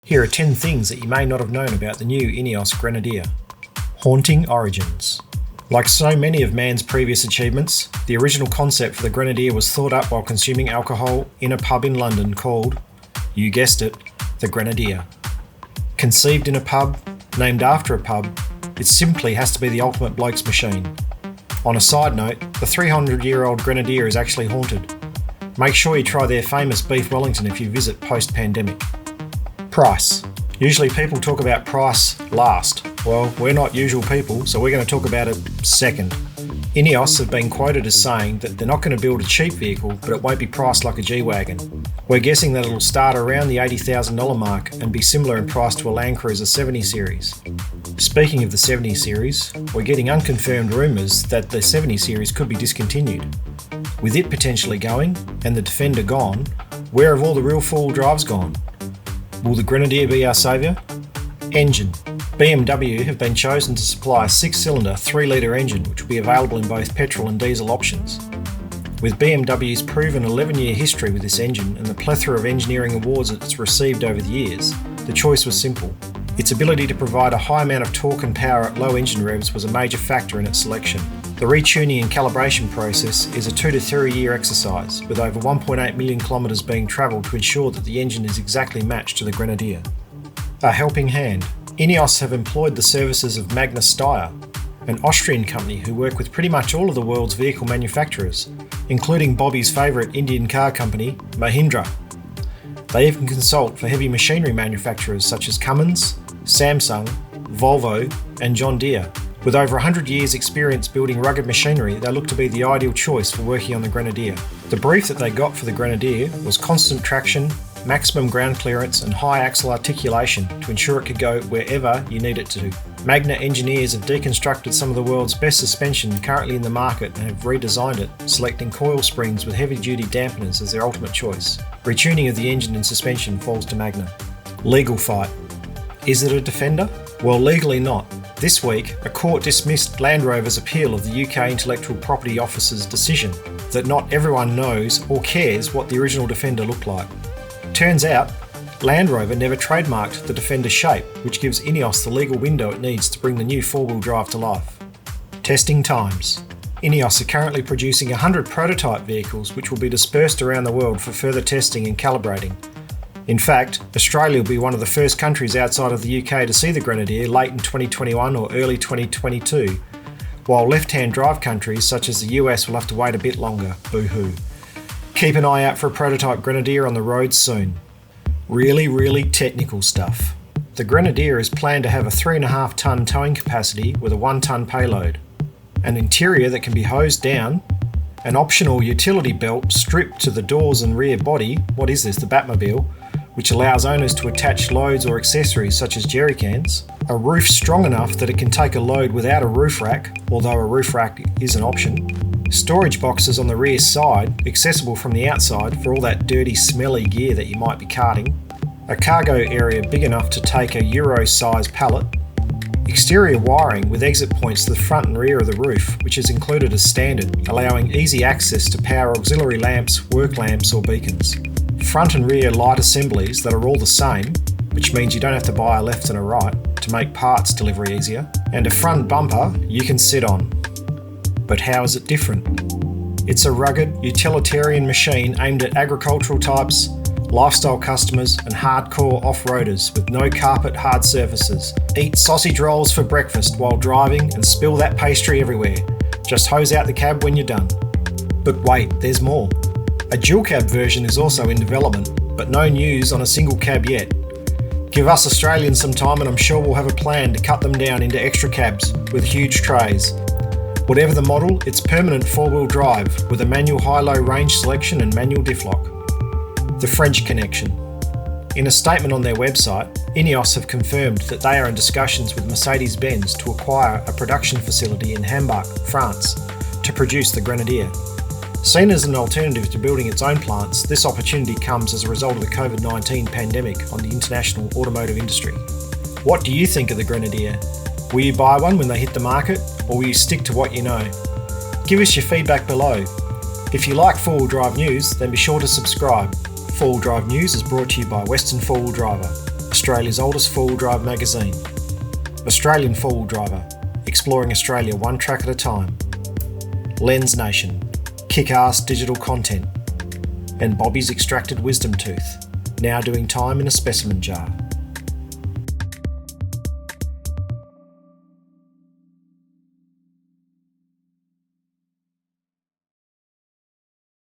Here are 10 things that you may not have known about the new Ineos Grenadier. Haunting origins. Like so many of man's previous achievements, the original concept for the Grenadier was thought up while consuming alcohol in a pub in London called, you guessed it, the Grenadier. Conceived in a pub, named after a pub, it simply has to be the ultimate bloke's machine. On a side note, the 300-year-old Grenadier is actually haunted. Make sure you try their famous beef Wellington if you visit post-pandemic. Price. Usually people talk about price last. Well, we're not usual people, so we're going to talk about it second. Ineos have been quoted as saying that they're not going to build a cheap vehicle, but it won't be priced like a G-Wagon. We're guessing that it'll start around the $80,000 mark and be similar in price to a Land Cruiser 70 series. Speaking of the 70 series, we're getting unconfirmed rumours that the 70 series could be discontinued. With it potentially going, and the Defender gone, where have all the real four-wheel drives gone? Will the Grenadier be our saviour? Engine. BMW have been chosen to supply a 6-cylinder 3-litre engine which will be available in both petrol and diesel options. With BMW's proven 11-year history with this engine and the plethora of engineering awards it's received over the years, the choice was simple. Its ability to provide a high amount of torque and power at low engine revs was a major factor in its selection. The retuning and calibration process is a 2 to 3 year exercise, with over 1.8 million kilometres being travelled to ensure that the engine is exactly matched to the Grenadier. A helping hand. Ineos have employed the services of Megna Steyr, an Austrian company who work with pretty much all of the world's vehicle manufacturers, including Bobby's favourite Indian car company, Mahindra. They even consult for heavy machinery manufacturers such as Cummins, Samsung, Volvo and John Deere. With over 100 years experience building rugged machinery, they look to be the ideal choice for working on the Grenadier. The brief that they got for the Grenadier was constant traction, maximum ground clearance and high axle articulation to ensure it could go wherever you need it to. Megna engineers have deconstructed some of the world's best suspension currently in the market and have redesigned it, selecting coil springs with heavy-duty dampeners as their ultimate choice. Retuning of the engine and suspension falls to Megna. Legal fight. Is it a Defender? Well, legally not. This week, a court dismissed Land Rover's appeal of the UK Intellectual Property Office's decision that not everyone knows or cares what the original Defender looked like. Turns out, Land Rover never trademarked the Defender's shape, which gives Ineos the legal window it needs to bring the new four-wheel drive to life. Testing times. Ineos are currently producing 100 prototype vehicles which will be dispersed around the world for further testing and calibrating. In fact, Australia will be one of the first countries outside of the UK to see the Grenadier late in 2021 or early 2022, while left-hand drive countries such as the US will have to wait a bit longer, boo-hoo. Keep an eye out for a prototype Grenadier on the roads soon. Really technical stuff. The Grenadier is planned to have a 3.5 tonne towing capacity with a 1 tonne payload, an interior that can be hosed down, an optional utility belt stripped to the doors and rear body, what is this, the Batmobile, which allows owners to attach loads or accessories such as jerry cans, a roof strong enough that it can take a load without a roof rack, although a roof rack is an option, storage boxes on the rear side, accessible from the outside for all that dirty, smelly gear that you might be carting, a cargo area big enough to take a Euro-size pallet, exterior wiring with exit points to the front and rear of the roof, which is included as standard, allowing easy access to power auxiliary lamps, work lamps or beacons. Front and rear light assemblies that are all the same, which means you don't have to buy a left and a right to make parts delivery easier, and a front bumper you can sit on. But how is it different? It's a rugged, utilitarian machine aimed at agricultural types, lifestyle customers and hardcore off-roaders with no carpet, hard surfaces. Eat sausage rolls for breakfast while driving and spill that pastry everywhere. Just hose out the cab when you're done. But wait, there's more. A dual cab version is also in development, but no news on a single cab yet. Give us Australians some time and I'm sure we'll have a plan to cut them down into extra cabs with huge trays. Whatever the model, it's permanent four-wheel drive with a manual high-low range selection and manual diff lock. The French connection. In a statement on their website, Ineos have confirmed that they are in discussions with Mercedes-Benz to acquire a production facility in Hamburg, France, to produce the Grenadier. Seen as an alternative to building its own plants, this opportunity comes as a result of the COVID-19 pandemic on the international automotive industry. What do you think of the Grenadier? Will you buy one when they hit the market, or will you stick to what you know? Give us your feedback below. If you like four-wheel drive news, then be sure to subscribe. Four-wheel drive news is brought to you by Western Four-Wheel Driver. Australia's oldest four-wheel drive magazine, Australian Four-Wheel Driver, exploring Australia one track at a time, Lens Nation, kick-ass digital content, and Bobby's extracted wisdom tooth, now doing time in a specimen jar.